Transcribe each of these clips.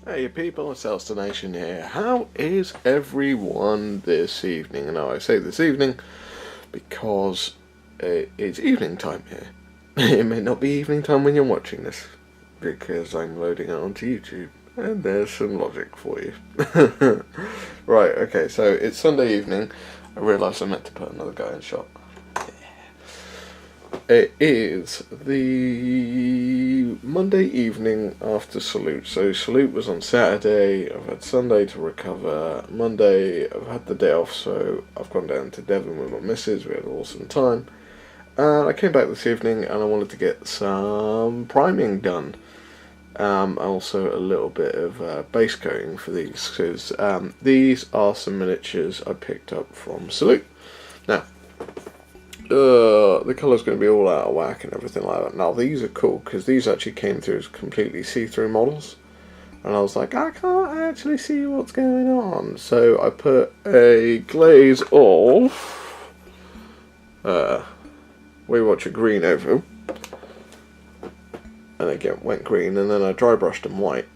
Hey people, it's Elstonation here. How is everyone this evening? And now I say this evening because it's evening time here. It may not be evening time when you're watching this because I'm loading it onto YouTube and there's some logic for you. Right, okay, so it's Sunday evening. I realised I meant to put another guy in shot. It is the Monday evening after Salute. So Salute was on Saturday. I've had Sunday to recover. Monday I've had the day off, so I've gone down to Devon with my missus. We had an awesome time. And I came back this evening and I wanted to get some priming done. Also a little bit of base coating for these, because these are some miniatures I picked up from Salute. Now, the colour's going to be all out of whack and everything like that. Now these are cool because these actually came through as completely see-through models, and I was like, I can't actually see what's going on, so I put a glaze of Waywatcher green over them, and again went green, and then I dry brushed them white.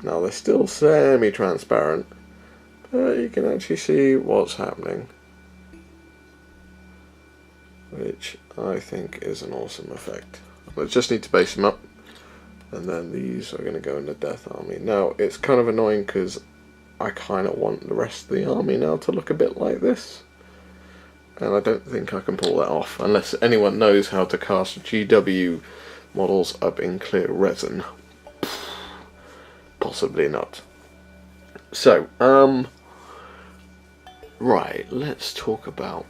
Now they're still semi-transparent, but you can actually see what's happening, which I think is an awesome effect. I just need to base them up, and then these are going to go in the Death Army. Now, it's kind of annoying because I kind of want the rest of the army now to look a bit like this, and I don't think I can pull that off unless anyone knows how to cast GW models up in clear resin. Possibly not. So, right, let's talk about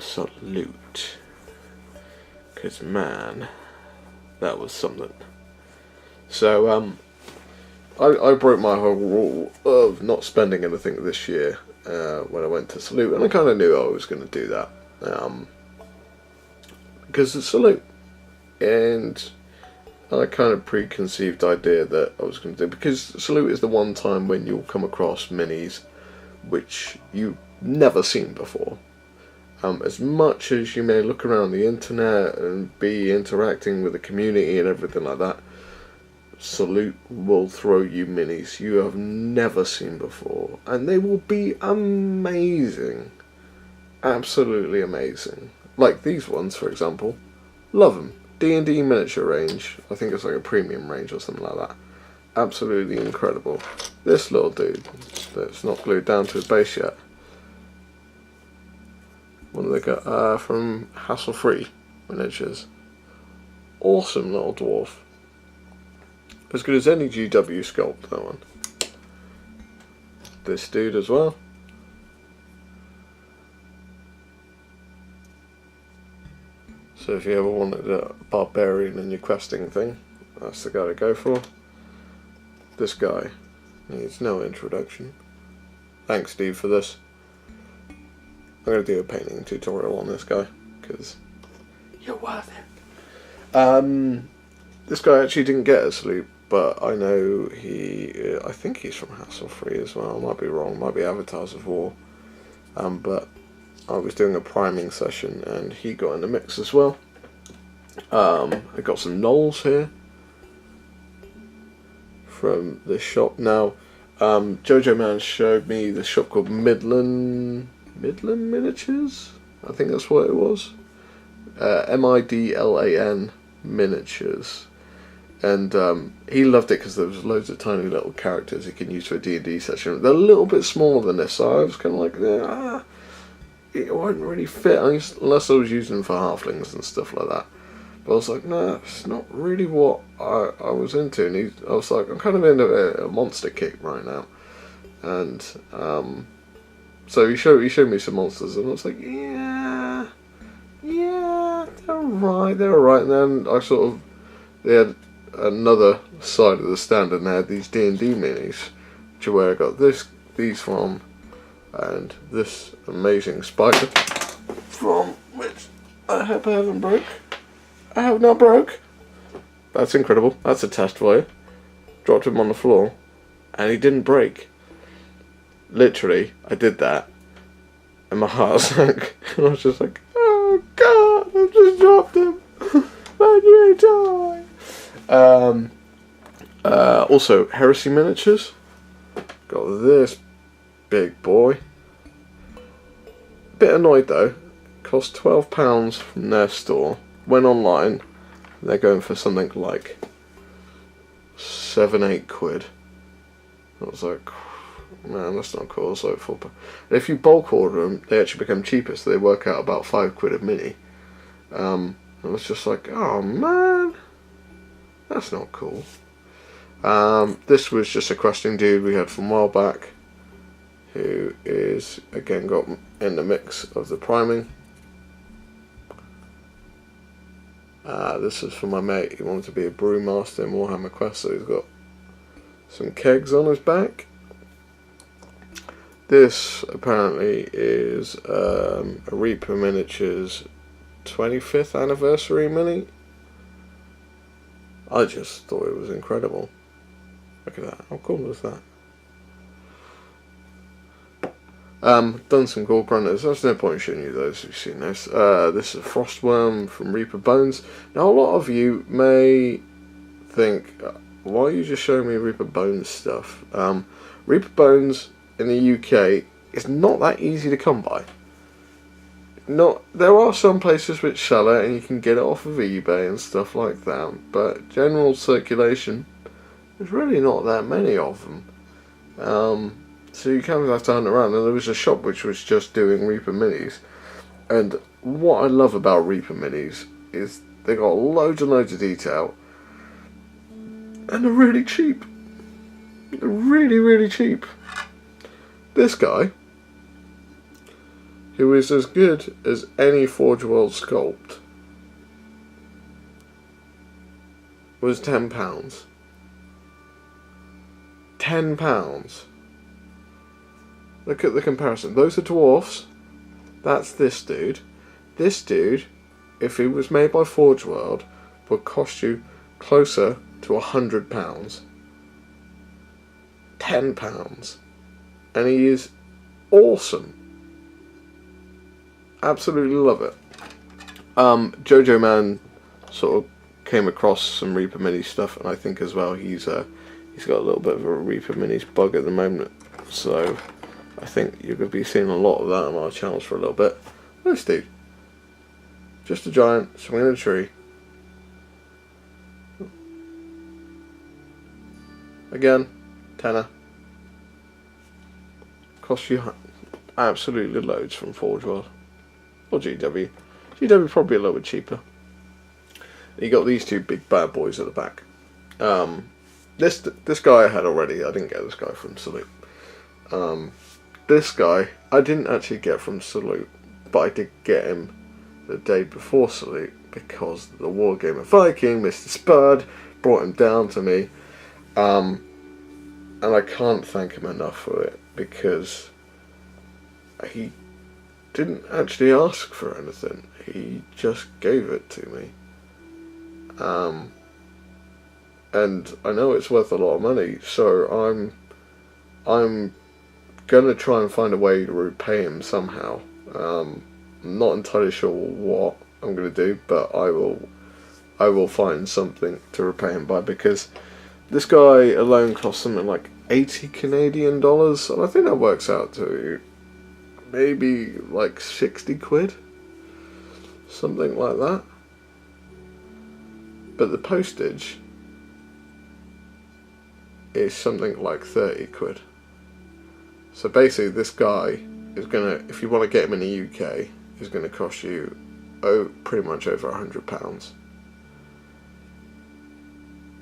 Salute, because man, that was something. So I broke my whole rule of not spending anything this year when I went to Salute, and I kind of knew I was going to do that because it's Salute, and I kind of preconceived idea that I was going to do, because Salute is the one time when you'll come across minis which you've never seen before. As much as you may look around the internet and be interacting with the community and everything like that, Salute will throw you minis you have never seen before, and they will be amazing, absolutely amazing. Like these ones, for example, love them. D&D miniature range, I think it's like a premium range or something like that. Absolutely incredible. This little dude that's not glued down to his base yet, one they got from Hassle Free Miniatures. Awesome little dwarf. As good as any GW sculpt, that one. This dude as well. So if you ever wanted a barbarian in your questing thing, that's the guy to go for. This guy needs no introduction. Thanks, Steve, for this. I'm going to do a painting tutorial on this guy, because you're worth it. This guy actually didn't get a Salute, but I know I think he's from Hassle Free as well. I might be wrong, might be Avatars of War. But I was doing a priming session and he got in the mix as well. I got some Knolls here from this shop. Now, Jojo Man showed me the shop called Midland Miniatures, I think that's what it was. Midlan Miniatures, and he loved it because there was loads of tiny little characters he can use for a D&D session. They're a little bit smaller than this, so I was kind of like, it won't really fit unless I was using them for halflings and stuff like that. But I was like, no, it's not really what I was into, and I was like, I'm kind of into a monster kick right now, and so he showed me some monsters, and I was like, yeah, they're alright. And then they had another side of the stand, and they had these D&D minis, which is where I got these from, and this amazing spider from, which I hope I haven't broke. I have not broke. That's incredible. That's a test for you. Dropped him on the floor, and he didn't break. Literally, I did that, and my heart sank. And I was just like, oh God, I just dropped him. Man, you die. Also, Heresy Miniatures. Got this big boy. Bit annoyed though. Cost £12 from their store. Went online. They're going for something like 7-8 quid. I was like, man, that's not cool. It's like £4. And if you bulk order them, they actually become cheaper, so they work out about £5 a mini. I was just like, oh man, that's not cool. This was just a questing dude we had from a while back, who is again got in the mix of the priming. This is for my mate. He wanted to be a brewmaster in Warhammer Quest, so he's got some kegs on his back. This apparently is a Reaper Miniatures 25th anniversary mini. I just thought it was incredible. Look at that. How cool is that? Done some Gore Grunters. There's no point in showing you those who've seen this. This is a Frostworm from Reaper Bones. Now, a lot of you may think, why are you just showing me Reaper Bones stuff? Reaper Bones in the UK is not that easy to come by. There are some places which sell it and you can get it off of eBay and stuff like that, but general circulation, there's really not that many of them. So you kind of have to hunt around, and there was a shop which was just doing Reaper Minis, and what I love about Reaper Minis is they got loads and loads of detail, and they're really cheap. They're really, really cheap. This guy, who is as good as any Forge World sculpt, was £10. £10. Look at the comparison. Those are dwarfs. That's this dude. This dude, if he was made by Forge World, would cost you closer to £100. £10. And he is awesome. Absolutely love it. Jojo Man sort of came across some Reaper Mini stuff, and I think as well he's got a little bit of a Reaper Minis bug at the moment. So I think you're going to be seeing a lot of that on our channels for a little bit. This dude, just a giant swinging a tree. Again, tenner. Cost you absolutely loads from Forge World or GW. GW probably a little bit cheaper. You got these two big bad boys at the back. This guy I had already. I didn't get this guy from Salute. This guy I didn't actually get from Salute, but I did get him the day before Salute because the Wargamer Viking, Mr. Spud, brought him down to me, and I can't thank him enough for it because he didn't actually ask for anything. He just gave it to me. And I know it's worth a lot of money, so I'm gonna try and find a way to repay him somehow. I'm not entirely sure what I'm gonna do, but I will find something to repay him by, because this guy alone cost something like 80 Canadian dollars, and I think that works out to maybe like 60 quid, something like that. But the postage is something like 30 quid. So basically this guy is gonna, if you want to get him in the UK, is gonna cost you pretty much over £100.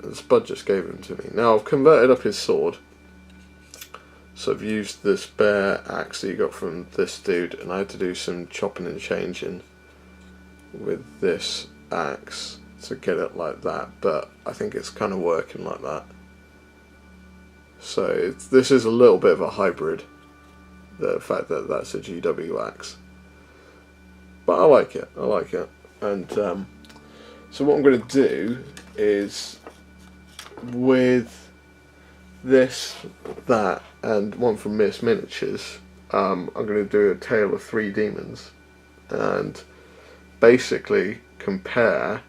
And Spud just gave him to me. Now I've converted up his sword, so I've used the spare axe that you got from this dude, and I had to do some chopping and changing with this axe to get it like that, but I think it's kind of working like that. So this is a little bit of a hybrid, the fact that that's a GW axe, but I like it. And so what I'm going to do is, with this, that, and one from Miss Miniatures, I'm going to do a Tale of Three Demons, and basically compare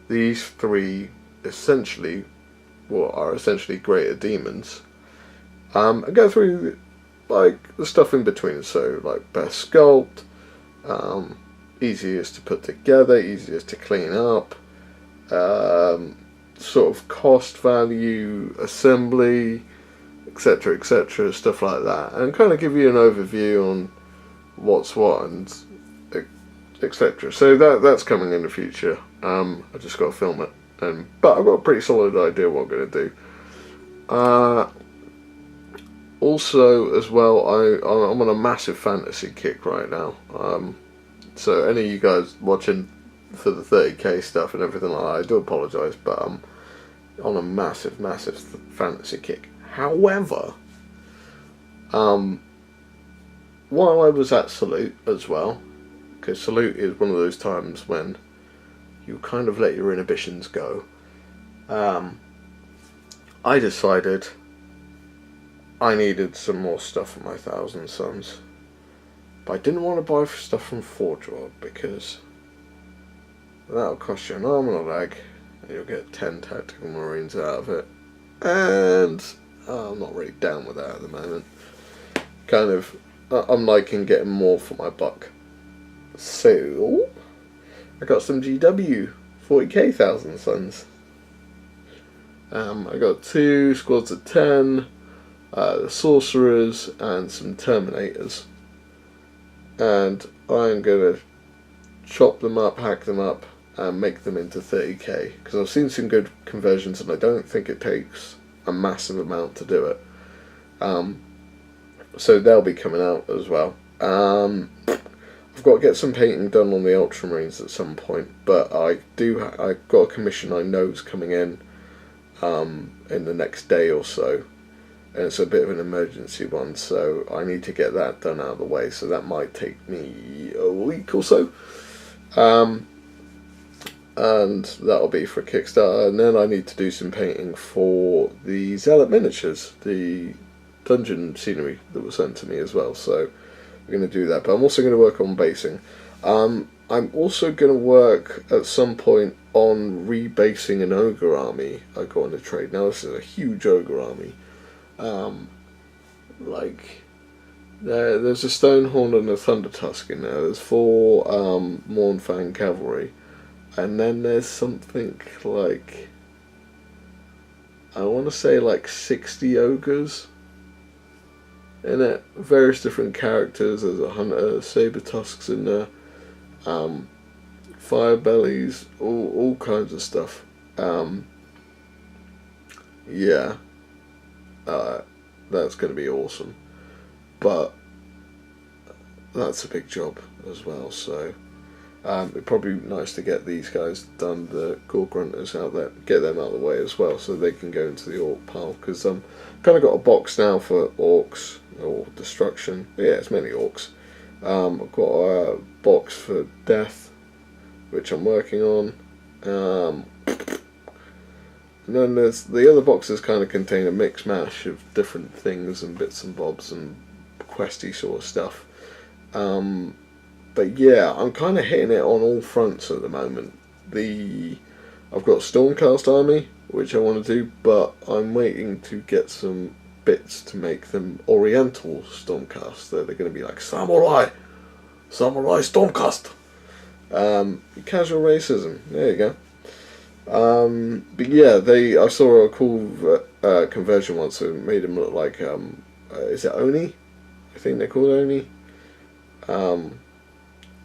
these three essentially what are essentially greater demons, and go through like the stuff in between. So like best sculpt, easiest to put together, easiest to clean up, sort of cost value, assembly, etc., stuff like that, and kind of give you an overview on what's what and etc. So that's coming in the future. I just got to film it, but I've got a pretty solid idea what I'm going to do. Also, as well, I'm on a massive fantasy kick right now. So any of you guys watching for the 30k stuff and everything like that, I do apologise, but I'm on a massive fantasy kick. However, while I was at Salute as well, because Salute is one of those times when you kind of let your inhibitions go, I decided I needed some more stuff for my Thousand Suns. But I didn't want to buy stuff from Forge World because that'll cost you an arm and a leg, and you'll get 10 Tactical Marines out of it. And I'm not really down with that at the moment. Kind of, I'm liking getting more for my buck. So, I got some GW 40k Thousand Suns. I got 2 squads of 10, the Sorcerers, and some Terminators. And I'm going to chop them up, hack them up, and make them into 30k. Because I've seen some good conversions, and I don't think it takes a massive amount to do it. So they'll be coming out as well. I've got to get some painting done on the Ultramarines at some point, but I've got a commission I know is coming in the next day or so, and it's a bit of an emergency one, so I need to get that done out of the way. So that might take me a week or so, and that'll be for Kickstarter. And then I need to do some painting for the Zealot miniatures, the dungeon scenery that was sent to me as well. So we're going to do that, but I'm also going to work on basing. I'm also going to work at some point on rebasing an ogre army I got in a trade. Now this is a huge ogre army. There's a Stonehorn and a Thunder Tusk in there. There's 4 Mournfang cavalry, and then there's something like, I want to say like 60 ogres in it. Various different characters. There's a hunter, saber tusks in there, fire bellies, all kinds of stuff. Yeah, that's going to be awesome. But that's a big job as well. So it'd probably be nice to get these guys done, the Gore Grunters out there, get them out of the way as well, so they can go into the Orc pile. Because kind of got a box now for Orcs or Destruction. But yeah, it's mainly Orcs. I've got a box for Death, which I'm working on. And then there's the other boxes, kind of contain a mix mash of different things and bits and bobs and questy sort of stuff. But yeah, I'm kind of hitting it on all fronts at the moment. I've got Stormcast army, which I want to do, but I'm waiting to get some bits to make them Oriental Stormcast. They're going to be like Samurai Stormcast. Casual racism. There you go. But yeah, I saw a cool conversion once, so it made them look like is it Oni? I think they're called Oni.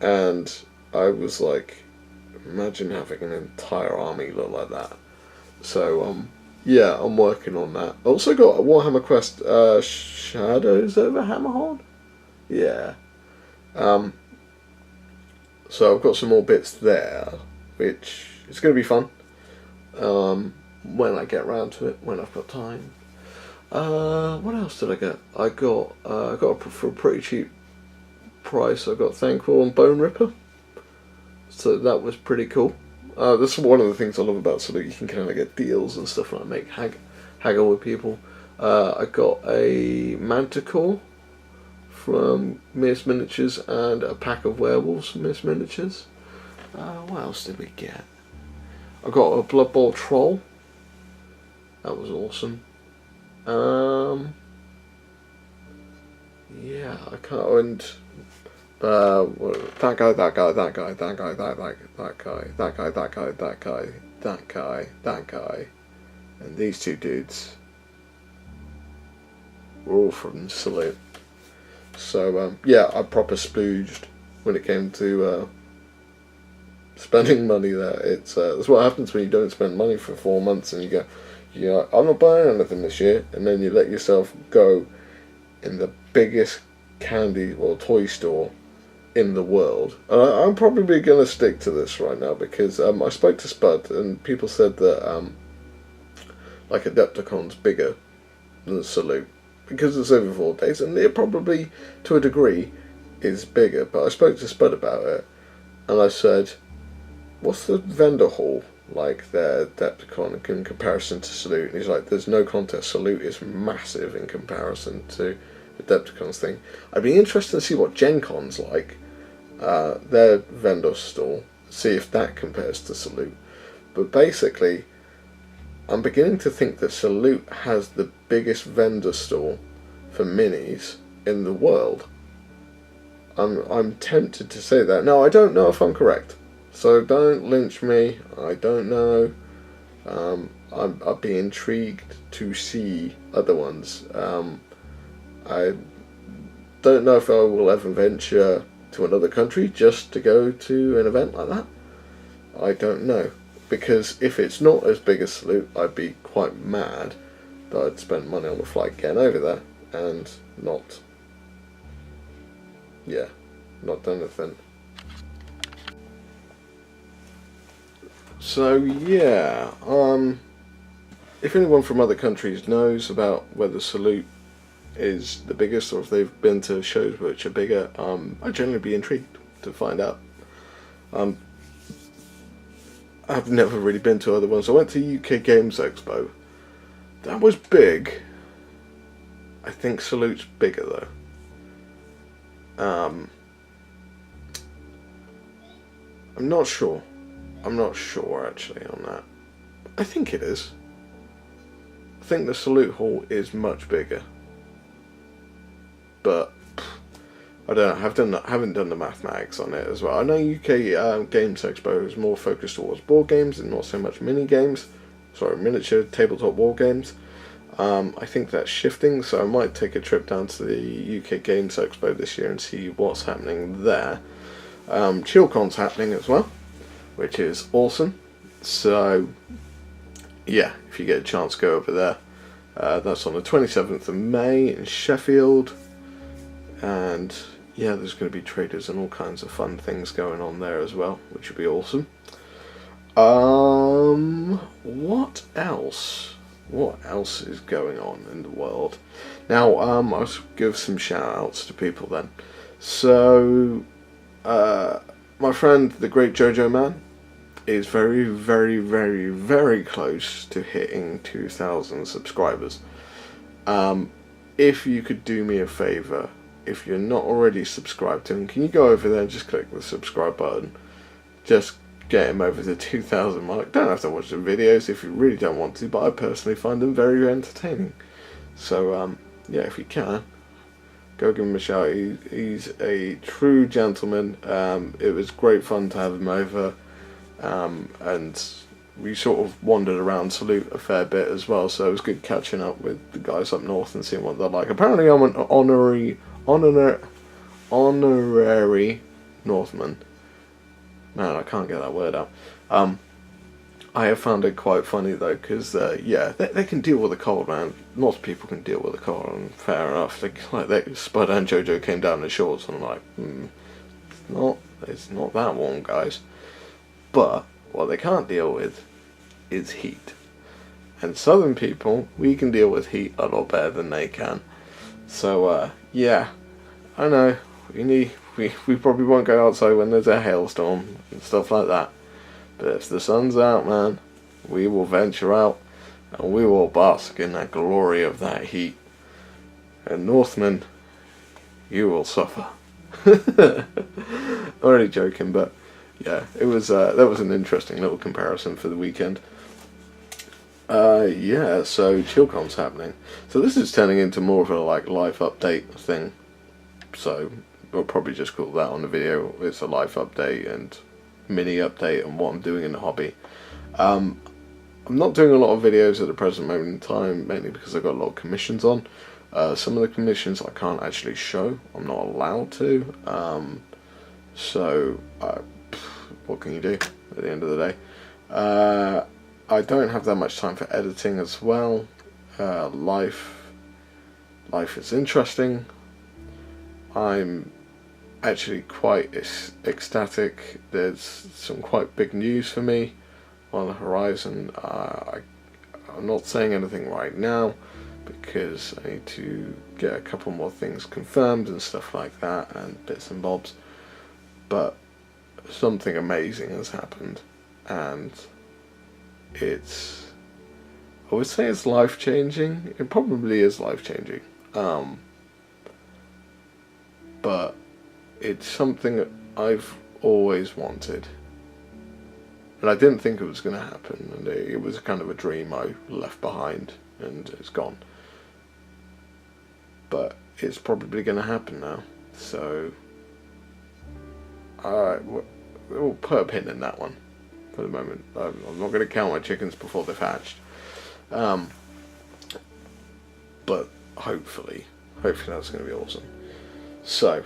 And I was like, imagine having an entire army look like that. So yeah, I'm working on that. I also got a Warhammer Quest Shadows over Hammerhorn. Yeah. So I've got some more bits there, which is going to be fun. When I get around to it, when I've got time. What else did I get? I got for a pretty cheap price. I got Thankful and Bone Ripper, so that was pretty cool. This is one of the things I love about Salute. You can kind of get deals and stuff like that, make haggle with people. I got a Manticore from Miss Miniatures and a pack of werewolves from Miss Miniatures. What else did we get? I got a Blood Bowl Troll. That was awesome. Yeah, I can't. And that guy, that guy, that guy, that guy, that guy, that guy, that guy, that guy, that guy, that guy, that guy, and these two dudes were all from Salute. So yeah, I proper splooged when it came to spending money there. It's that's what happens when you don't spend money for 4 months and you go, yeah, I'm not buying anything this year, and then you let yourself go in the biggest candy or toy store in the world. I'm probably going to stick to this right now because I spoke to Spud and people said that like Adepticon's bigger than Salute because it's over 4 days, and it probably to a degree is bigger. But I spoke to Spud about it and I said, what's the vendor hall like there, Adepticon, in comparison to Salute? And he's like, there's no contest. Salute is massive in comparison to Adepticon's thing. I'd be interested to see what Gen Con's like, their vendor stall, see if that compares to Salute. But basically, I'm beginning to think that Salute has the biggest vendor stall for minis in the world. I'm tempted to say that. Now, I don't know if I'm correct, so don't lynch me. I don't know. I'd be intrigued to see other ones. I don't know if I will ever venture to another country just to go to an event like that. I don't know. Because if it's not as big as Salute, I'd be quite mad that I'd spend money on the flight getting over there and not done anything. So yeah, if anyone from other countries knows about whether Salute is the biggest or if they've been to shows which are bigger, I'd generally be intrigued to find out. I've never really been to other ones. I went to UK Games Expo. That was big. I think Salute's bigger though. I'm not sure. I'm not sure actually on that. I think it is. I think the Salute Hall is much bigger. But I don't know. I haven't done the mathematics on it as well. I know UK Games Expo is more focused towards board games and not so much miniature tabletop war games. I think that's shifting, so I might take a trip down to the UK Games Expo this year and see what's happening there. ChillCon's happening as well, which is awesome. So yeah, if you get a chance, go over there. That's on the 27th of May in Sheffield. And yeah, there's going to be traders and all kinds of fun things going on there as well, which will be awesome. What else? What else is going on in the world? Now, I'll give some shout outs to people then. So, my friend, the great Jojo Man, is very, very, very, very close to hitting 2,000 subscribers. If you could do me a favour, if you're not already subscribed to him, can you go over there and just click the subscribe button? Just get him over the 2,000 mark. Don't have to watch the videos if you really don't want to, but I personally find them very entertaining. So, yeah, if you can, go give him a shout. He's a true gentleman. It was great fun to have him over. And we sort of wandered around Salute a fair bit as well, so it was good catching up with the guys up north and seeing what they're like. Apparently I'm an honorary Northman. Man, I can't get that word out. I have found it quite funny though, because yeah, they can deal with the cold, man. Lots of people can deal with the cold, and fair enough. Spud and Jojo came down in shorts, and I'm like, it's not that warm, guys. But what they can't deal with is heat. And southern people, we can deal with heat a lot better than they can. So yeah, I know we probably won't go outside when there's a hailstorm and stuff like that. But if the sun's out, man, we will venture out and we will bask in that glory of that heat. And Northmen, you will suffer. Already joking, but yeah, it was that was an interesting little comparison for the weekend. Yeah, so ChillCon's happening. So this is turning into more of a like live update thing. So we'll probably just call that on the video. It's a live update and mini update on what I'm doing in the hobby. I'm not doing a lot of videos at the present moment in time, mainly because I've got a lot of commissions on. Some of the commissions I can't actually show. I'm not allowed to. So what can you do at the end of the day? I don't have that much time for editing as well. Life is interesting. I'm actually quite ecstatic. There's some quite big news for me on the horizon. I'm not saying anything right now because I need to get a couple more things confirmed and stuff like that and bits and bobs. But something amazing has happened, and I would say it's life-changing. It probably is life-changing. But it's something that I've always wanted. And I didn't think it was going to happen. And it was kind of a dream I left behind and it's gone. But it's probably going to happen now. So we'll put a pin in that one for the moment. I'm not going to count my chickens before they've hatched. But hopefully that's going to be awesome. So,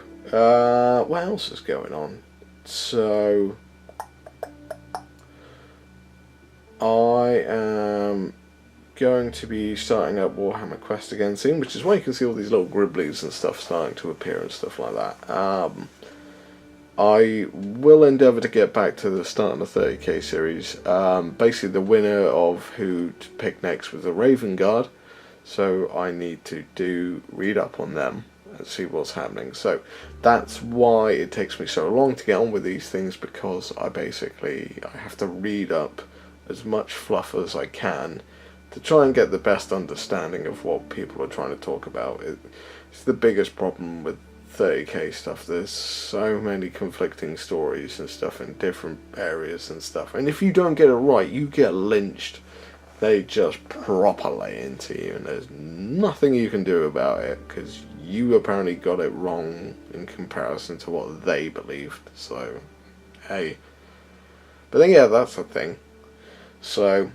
what else is going on? So, I am going to be starting up Warhammer Quest again soon, which is why you can see all these little gribblies and stuff starting to appear and stuff like that. I will endeavour to get back to the start of the 30k series. Basically, the winner of who to pick next was the Raven Guard, so I need to read up on them and see what's happening. So that's why it takes me so long to get on with these things, because I have to read up as much fluff as I can to try and get the best understanding of what people are trying to talk about. It's the biggest problem with 30k stuff. There's so many conflicting stories and stuff in different areas and stuff, and if you don't get it right, you get lynched. They just proper lay into you, and there's nothing you can do about it because you apparently got it wrong in comparison to what they believed. So, hey. But then, yeah, that's the thing. So,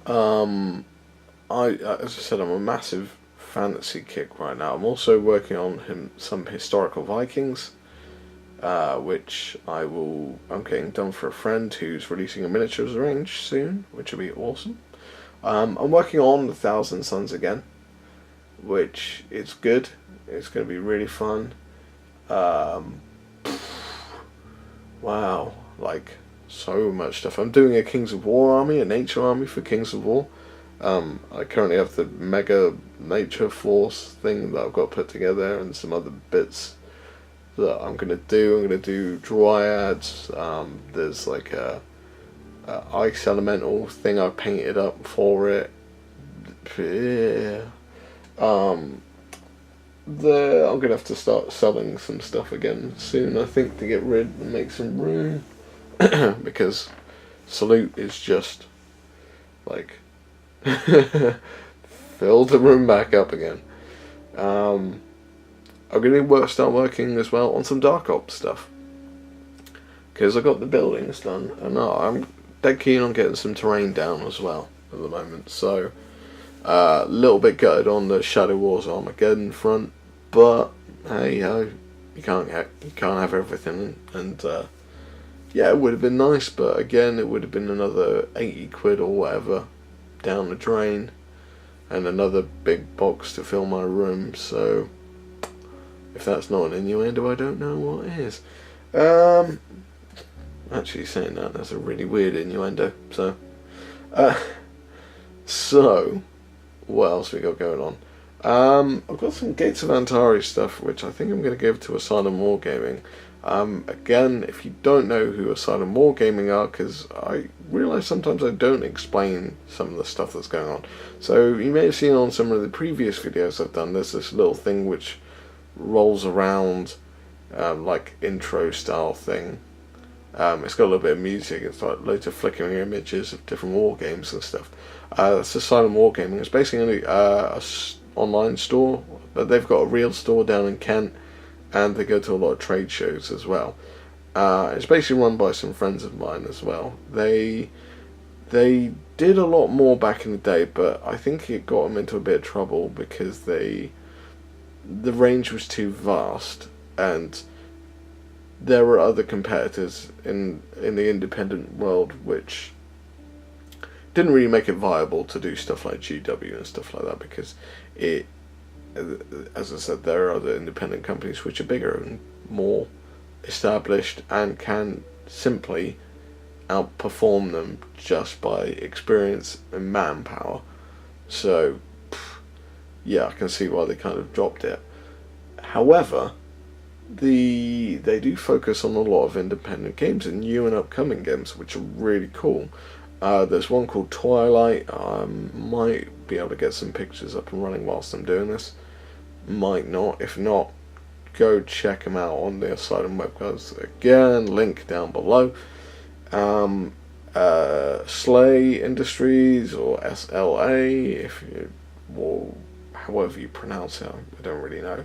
as I said, I'm a massive fantasy kick right now. I'm also working on some historical Vikings, which I'm getting done for a friend who's releasing a miniatures range soon, which will be awesome. I'm working on the Thousand Sons again, which is good. It's going to be really fun. Wow, like so much stuff. I'm doing a Kings of War army, a nature army for Kings of War. I currently have the mega nature force thing that I've got put together, and some other bits that I'm gonna do. I'm gonna do dryads. There's like a ice elemental thing I painted up for it. Yeah. I'm gonna have to start selling some stuff again soon, I think, to get rid and make some room, because Salute is just like fill the room back up again. I'm gonna start working as well on some Dark Ops stuff, because I got the buildings done, and I'm dead keen on getting some terrain down as well at the moment. So a little bit gutted on the Shadow Wars Armageddon front, but hey ho, you can't have everything, and yeah, it would have been nice, but again, it would have been another 80 quid or whatever down the drain, and another big box to fill my room. So if that's not an innuendo, I don't know what is. Actually, saying that's a really weird innuendo. So so what else we got going on? I've got some Gates of Antari stuff, which I think I'm going to give to Asylum Wargaming. Again, if you don't know who Asylum Wargaming are, because I realise sometimes I don't explain some of the stuff that's going on. So you may have seen on some of the previous videos I've done, there's this little thing which rolls around, like intro style thing, It's got a little bit of music. It's like loads of flickering images of different war games and stuff. It's Asylum Wargaming. It's basically online store, but they've got a real store down in Kent, and they go to a lot of trade shows as well. It's basically run by some friends of mine as well. They did a lot more back in the day, but I think it got them into a bit of trouble because the range was too vast, and there were other competitors in the independent world which didn't really make it viable to do stuff like GW and stuff like that, because it, as I said, there are other independent companies which are bigger and more established and can simply outperform them just by experience and manpower. So yeah, I can see why they kind of dropped it. However, they do focus on a lot of independent games and new and upcoming games, which are really cool. There's one called Twilight. Might be able to get some pictures up and running whilst I'm doing this. Might not. If not, go check them out on the Asylum websites. Again, link down below. Slay Industries, or SLA, if you, or however you pronounce it, I don't really know.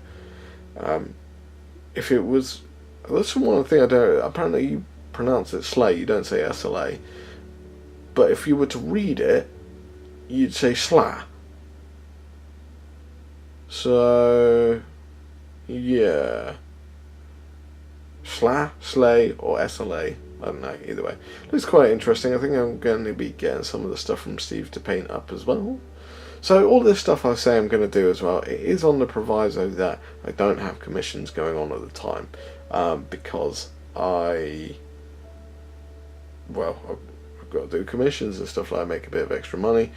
If it was, that's one thing I don't. Apparently, you pronounce it Slay. You don't say SLA. But if you were to read it, you'd say Sla. So, yeah. Sla, Slay, or SLA. I don't know, either way. It's quite interesting. I think I'm going to be getting some of the stuff from Steve to paint up as well. So all this stuff I say I'm going to do as well, it is on the proviso that I don't have commissions going on at the time. Because I've got to do commissions and stuff like that, make a bit of extra money.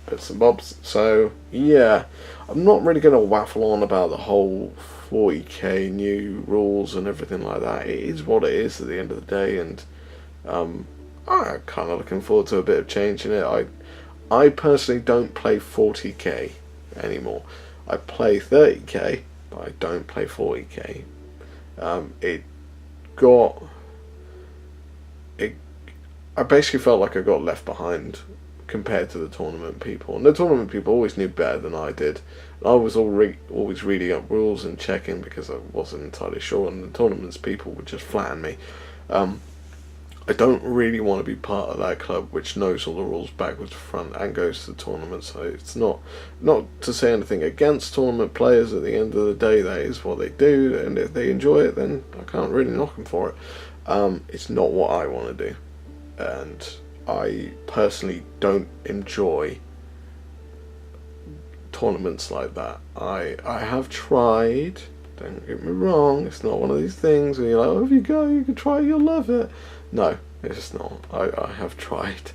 Bits and bobs. So yeah, I'm not really going to waffle on about the whole 40k new rules and everything like that. It is what it is at the end of the day, and I'm kind of looking forward to a bit of change in it. I personally don't play 40k anymore. I play 30k, but I don't play 40k. I basically felt like I got left behind compared to the tournament people, and the tournament people always knew better than I did. I was always reading up rules and checking because I wasn't entirely sure, and the tournaments people would just flatten me. I don't really want to be part of that club which knows all the rules backwards to front and goes to the tournament. So it's not to say anything against tournament players. At the end of the day, that is what they do, and if they enjoy it, then I can't really knock them for it. It's not what I want to do, and I personally don't enjoy tournaments like that. I have tried, don't get me wrong, it's not one of these things where you're like, oh, if you go, you can try, you'll love it. No, it's not. I have tried.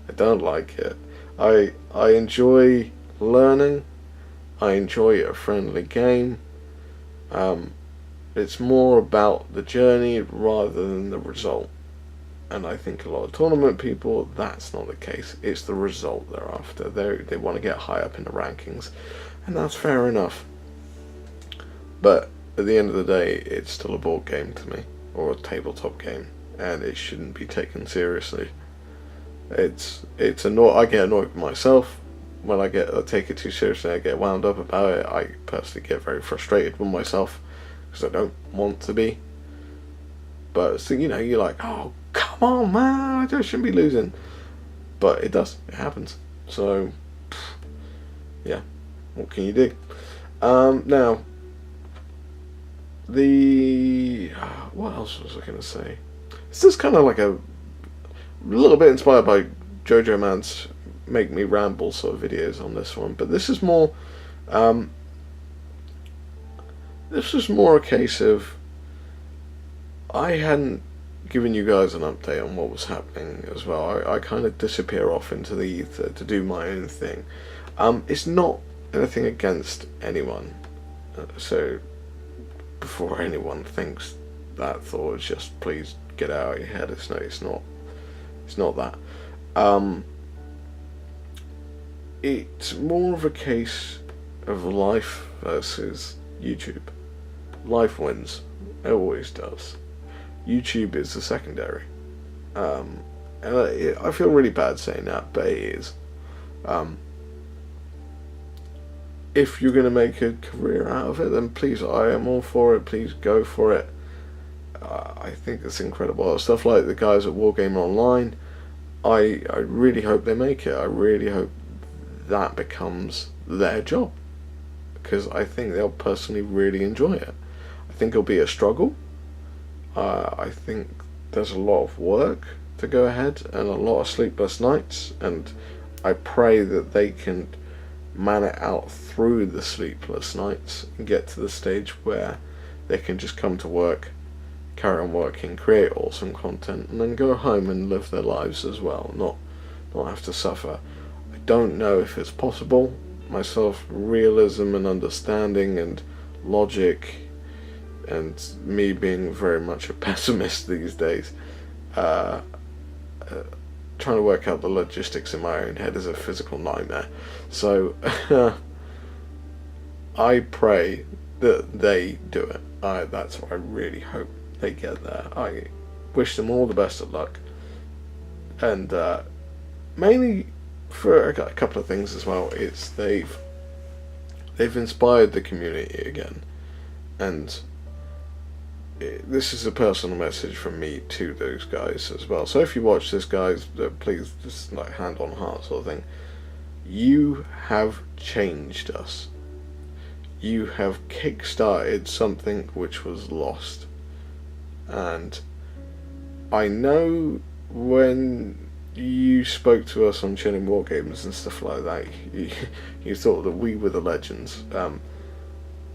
I don't like it. I enjoy learning. I enjoy a friendly game. It's more about the journey rather than the result. And I think a lot of tournament people, that's not the case. It's the result they're after. They want to get high up in the rankings, and that's fair enough. But at the end of the day, it's still a board game to me, or a tabletop game, and it shouldn't be taken seriously. It's annoying. I get annoyed with myself when I take it too seriously. I get wound up about it. I personally get very frustrated with myself because I don't want to be. But so, you're like, oh, come on, man, I just shouldn't be losing. But it does. It happens. So, yeah, what can you do? Now, what else was I going to say? This is kind of like a little bit inspired by Jojo Man's Make Me Ramble sort of videos on this one. But this is more, a case of, I hadn't given you guys an update on what was happening as well. I kind of disappear off into the ether to do my own thing. It's not anything against anyone. So before anyone thinks that thought, it's just please get out of your head. It's not that. It's more of a case of life versus YouTube. Life wins. It always does. YouTube is the secondary. And I feel really bad saying that, but it is. If you're going to make a career out of it, then please, I am all for it. Please go for it. I think it's incredible. Stuff like the guys at Wargamer Online, I really hope they make it. I really hope that becomes their job, because I think they'll personally really enjoy it. I think it'll be a struggle. I think there's a lot of work to go ahead and a lot of sleepless nights, and I pray that they can man it out through the sleepless nights and get to the stage where they can just come to work, carry on working, create awesome content, and then go home and live their lives as well, not have to suffer. I don't know if it's possible. Myself, realism and understanding and logic, and me being very much a pessimist these days, trying to work out the logistics in my own head is a physical nightmare. So I pray that they do it. That's what I really hope they get there. I wish them all the best of luck, and mainly for a couple of things as well. It's they've inspired the community again, and this is a personal message from me to those guys as well. So if you watch this, guys, please, just like hand on heart sort of thing. You have changed us. You have kick-started something which was lost. And I know when you spoke to us on Chilling Wargamers and stuff like that, you thought that we were the legends.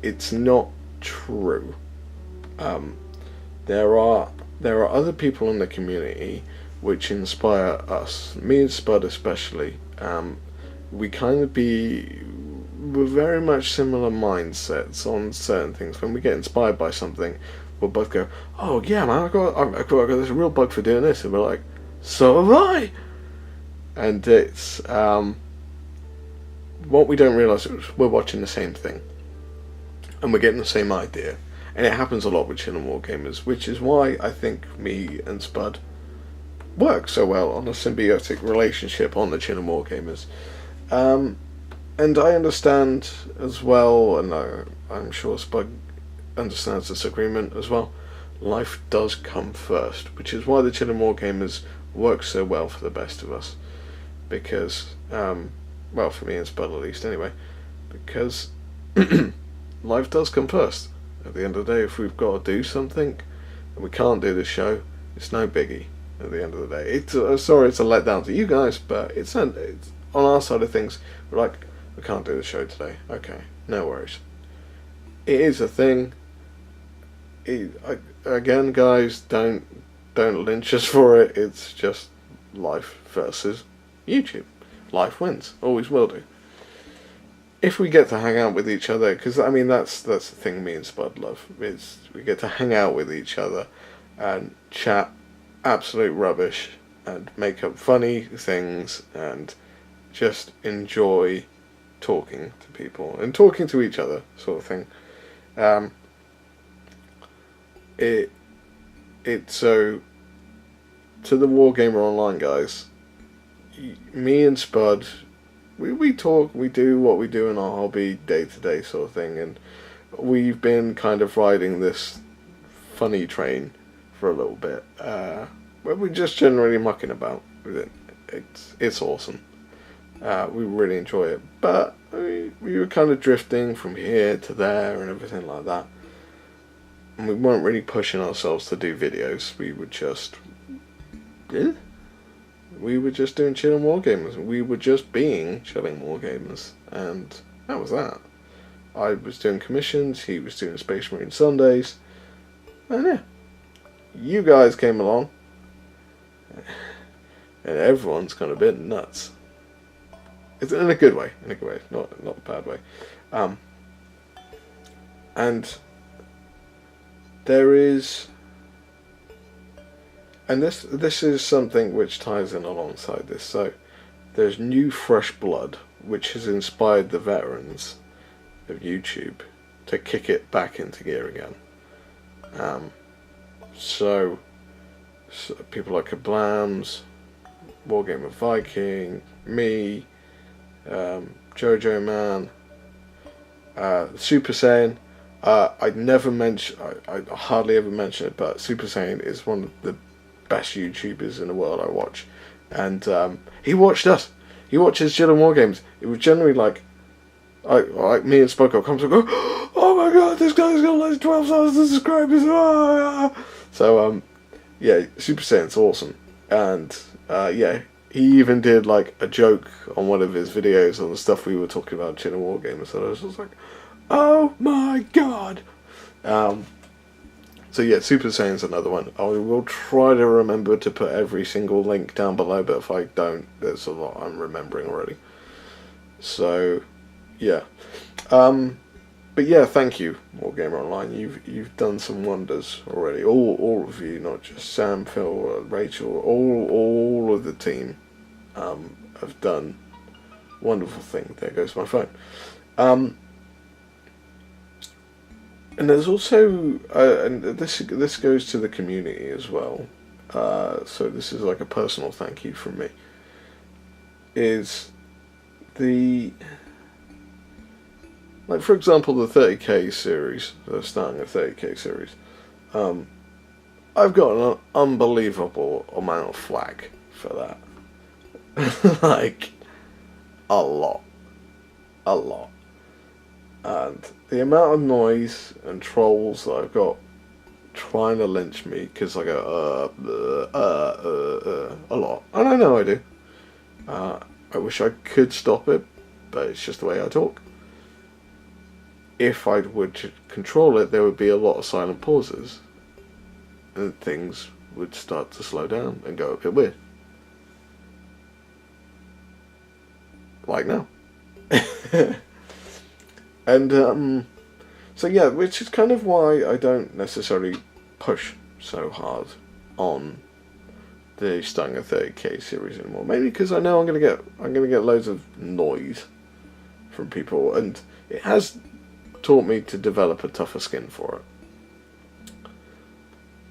It's not true. There are other people in the community which inspire us, me and Spud especially. We kind of we're very much similar mindsets on certain things. When we get inspired by something, we'll both go, "Oh yeah, man, I got this real bug for doing this," and we're like, "So have I." And it's what we don't realise is we're watching the same thing, and we're getting the same idea. And it happens a lot with Chilling Wargamers, which is why I think me and Spud work so well on a symbiotic relationship on the Chilling Wargamers. And I understand as well, and I'm sure Spud understands this agreement as well, life does come first, which is why the Chilling Wargamers work so well for the best of us. Because, well, for me and Spud at least anyway, because life does come first. At the end of the day, if we've got to do something and we can't do the show, it's no biggie. At the end of the day, it's sorry, it's a letdown to you guys, but it's on our side of things. We're like, we can't do the show today. Okay, no worries. It is a thing. Again, guys, don't lynch us for it. It's just life versus YouTube. Life wins, always will do. If we get to hang out with each other, because I mean that's the thing me and Spud love, is we get to hang out with each other and chat absolute rubbish and make up funny things and just enjoy talking to people and talking to each other, sort of thing. So to the Wargamer Online guys, me and Spud, we talk, we do what we do in our hobby day to day sort of thing, and we've been kind of riding this funny train for a little bit, where we're just generally mucking about with it. It's awesome. We really enjoy it, but we were kind of drifting from here to there and everything like that, and we weren't really pushing ourselves to do videos. We were just doing Chilling Wargamers. We were just being Chilling Wargamers, and that was that. I was doing commissions, he was doing Space Marine Sundays, and yeah, you guys came along, and everyone's kind of a bit nuts. It's in a good way, not a bad way. And there is, and this is something which ties in alongside this. So there's new fresh blood, which has inspired the veterans of YouTube to kick it back into gear again. So people like Kablams, Wargamer Viking, me, Jojo Man, Super Saiyan. I'd never mention, I hardly ever mention it, but Super Saiyan is one of the best YouTubers in the world I watch. And he watched us. He watches Jill and Wargames. It was generally like me and Spoko comes and go, oh my god, this guy's got like 12,000 subscribers. Ah! So, yeah, Super Saiyan's awesome. And, yeah, he even did like a joke on one of his videos on the stuff we were talking about, Jill and Wargames. And I was just like, oh my god! So yeah, Super Saiyan's another one. I will try to remember to put every single link down below, but if I don't, there's a lot I'm remembering already. So, yeah. But yeah, thank you, Wargamer Online. You've done some wonders already. All of you, not just Sam, Phil, Rachel, all of the team have done wonderful things. There goes my phone. And there's also, and this goes to the community as well. So this is like a personal thank you from me. Is like for example the 30k series, starting a 30k series. I've got an unbelievable amount of flack for that. Like a lot. And the amount of noise and trolls that I've got trying to lynch me because I go a lot, and I know I do. I wish I could stop it, but it's just the way I talk. If I would control it, there would be a lot of silent pauses, and things would start to slow down and go a bit weird, like now. And, so yeah, which is kind of why I don't necessarily push so hard on the starting a 30k series anymore. Mainly because I know I'm gonna get loads of noise from people, and it has taught me to develop a tougher skin for it,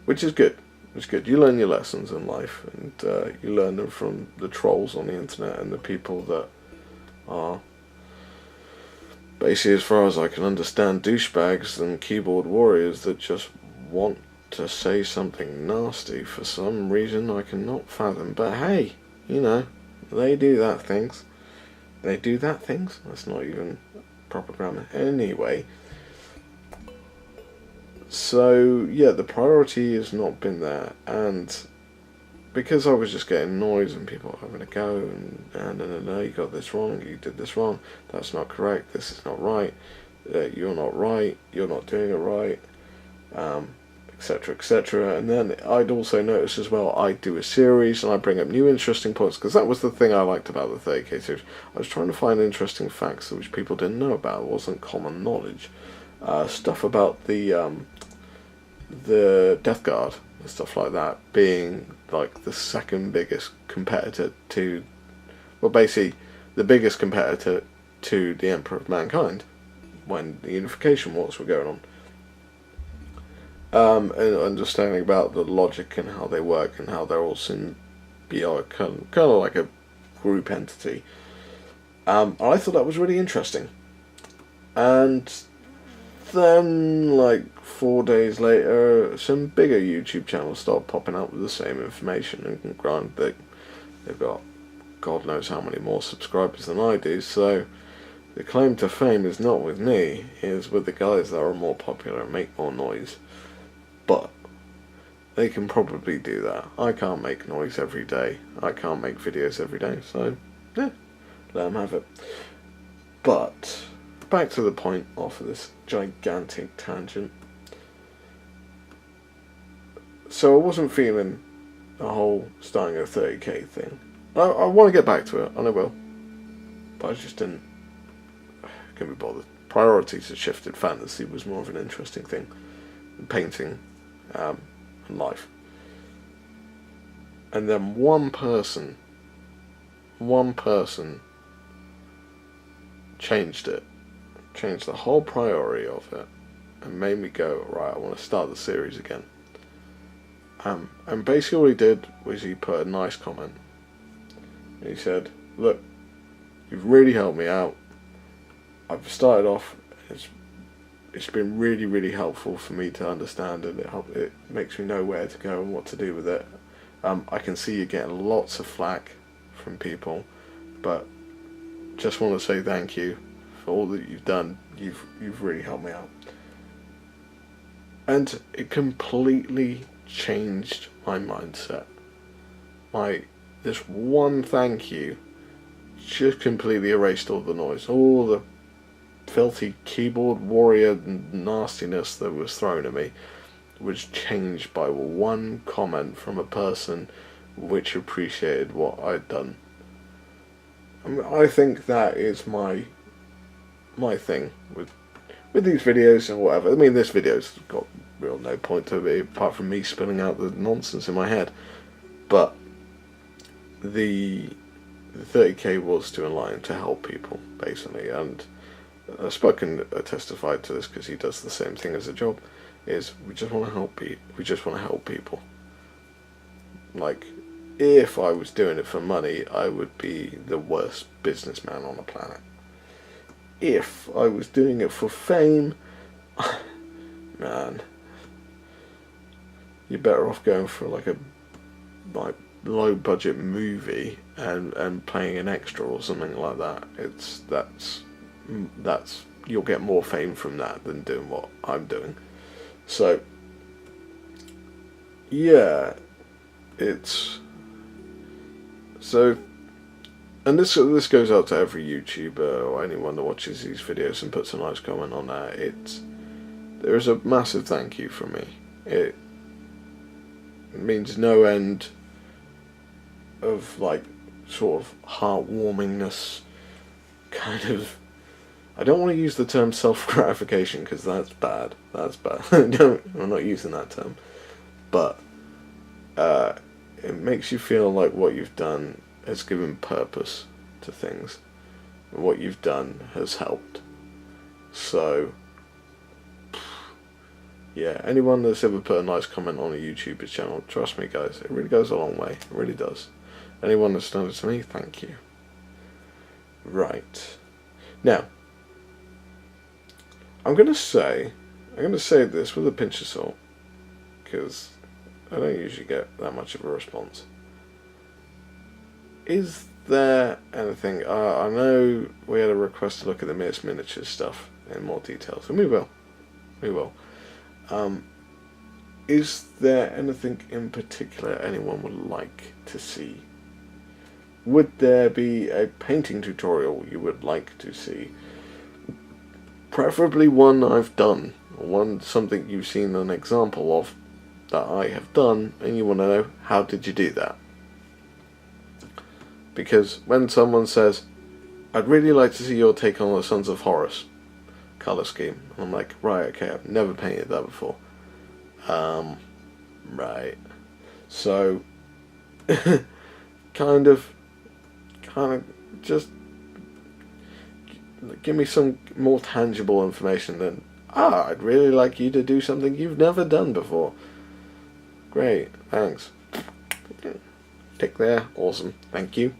which is good. It's good. You learn your lessons in life, and you learn them from the trolls on the internet and the people that are, basically, as far as I can understand, douchebags and keyboard warriors that just want to say something nasty for some reason I cannot fathom. But hey, you know, they do that things. They do that things? That's not even proper grammar. Anyway. So, yeah, the priority has not been there. And because I was just getting noise and people having a go and no, you got this wrong, you did this wrong, that's not correct, this is not right, you're not right, you're not doing it right, etc, etc. And then I'd also notice as well, I do a series and I bring up new interesting points, because that was the thing I liked about the 30k series. I was trying to find interesting facts which people didn't know about. It wasn't common knowledge. Stuff about the Death Guard and stuff like that being like the second biggest competitor to, well, basically the biggest competitor to the Emperor of Mankind when the Unification Wars were going on. And understanding about the logic and how they work and how they're all symbiotic, kind of like a group entity. I thought that was really interesting. And then, like 4 days later, some bigger YouTube channels start popping up with the same information, and granted, they've got God knows how many more subscribers than I do, so the claim to fame is not with me, it's with the guys that are more popular and make more noise. But they can probably do that. I can't make noise every day. I can't make videos every day, so yeah, let them have it. But back to the point off of this gigantic tangent. So I wasn't feeling the whole starting a 30k thing. I want to get back to it, and I will. But I just couldn't be bothered. Priorities had shifted. Fantasy was more of an interesting thing. Painting and life. And then one person changed it. Changed the whole priority of it and made me go, right, I want to start the series again. And basically what he did was he put a nice comment. He said, look, you've really helped me out. I've started off, it's been really, really helpful for me to understand, and it makes me know where to go and what to do with it. I can see you getting lots of flack from people, but just want to say thank you for all that you've done. You've really helped me out. And it completely changed my mindset. This one thank you just completely erased all the noise, all the filthy keyboard warrior nastiness that was thrown at me was changed by one comment from a person which appreciated what I'd done. I mean, I think that is my thing with these videos and whatever. I mean, this video's got real no point to it apart from me spilling out the nonsense in my head, but the 30k was to enlighten, to help people basically. And Spoken testified to this because he does the same thing as a job. Is we just want to help people. We just want to help people. Like, if I was doing it for money, I would be the worst businessman on the planet. If I was doing it for fame, man, you're better off going for like a low budget movie and playing an extra or something like that. That's you'll get more fame from that than doing what I'm doing. So yeah, it's so, and this goes out to every YouTuber or anyone that watches these videos and puts a nice comment on that. There is a massive thank you from me. It means no end of like sort of heartwarmingness, kind of. I don't want to use the term self-gratification because that's bad. That's bad. I'm not using that term. But it makes you feel like what you've done has given purpose to things. And what you've done has helped. So, yeah, anyone that's ever put a nice comment on a YouTuber channel, trust me guys, it really goes a long way. It really does. Anyone that's done it to me, thank you. Right. Now, I'm going to say this with a pinch of salt, because I don't usually get that much of a response. Is there anything, I know we had a request to look at the Miss Miniatures stuff in more details, and we will. Is there anything in particular anyone would like to see? Would there be a painting tutorial you would like to see? Preferably one I've done, or something you've seen an example of that I have done, and you want to know, how did you do that? Because when someone says, I'd really like to see your take on the Sons of Horus colour scheme, I'm like, right, okay, I've never painted that before. Right. So, kind of just give me some more tangible information than, I'd really like you to do something you've never done before. Great, thanks. Tick there, awesome, thank you.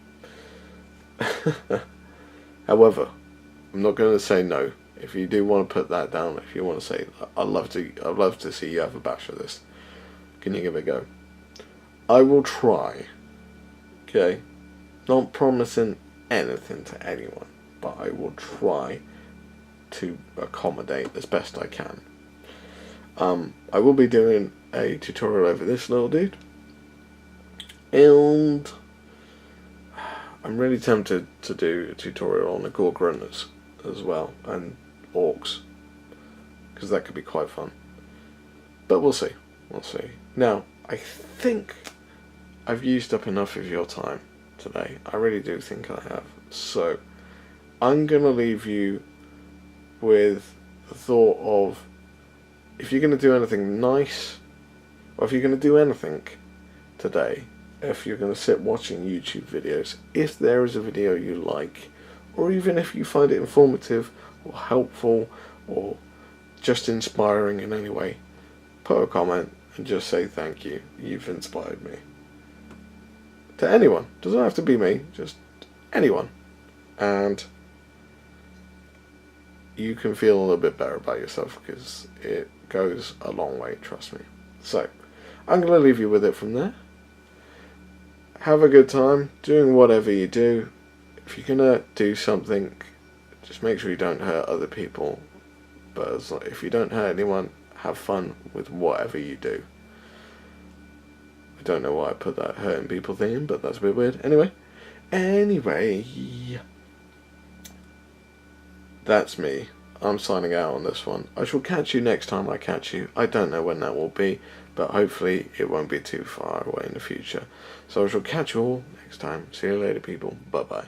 However, I'm not going to say no. If you do want to put that down, if you want to say, I'd love to see you have a bash of this, can you give it a go? I will try. Okay? Not promising anything to anyone, but I will try to accommodate as best I can. I will be doing a tutorial over this little dude, and I'm really tempted to do a tutorial on the Gore Grunters as well, and orcs, because that could be quite fun. But we'll see. Now, I think I've used up enough of your time today. I really do think I have. So, I'm going to leave you with the thought of, if you're going to do anything nice, or if you're going to do anything today, if you're going to sit watching YouTube videos, if there is a video you like, or even if you find it informative or helpful or just inspiring in any way, put a comment and just say thank you. You've inspired me. To anyone. Doesn't have to be me, just anyone. And you can feel a little bit better about yourself, because it goes a long way, trust me. So, I'm going to leave you with it from there. Have a good time doing whatever you do. If you're going to do something, just make sure you don't hurt other people. But if you don't hurt anyone, have fun with whatever you do. I don't know why I put that hurting people thing in, but that's a bit weird. Anyway, that's me. I'm signing out on this one. I shall catch you next time I catch you. I don't know when that will be, but hopefully it won't be too far away in the future. So I shall catch you all next time. See you later, people. Bye-bye.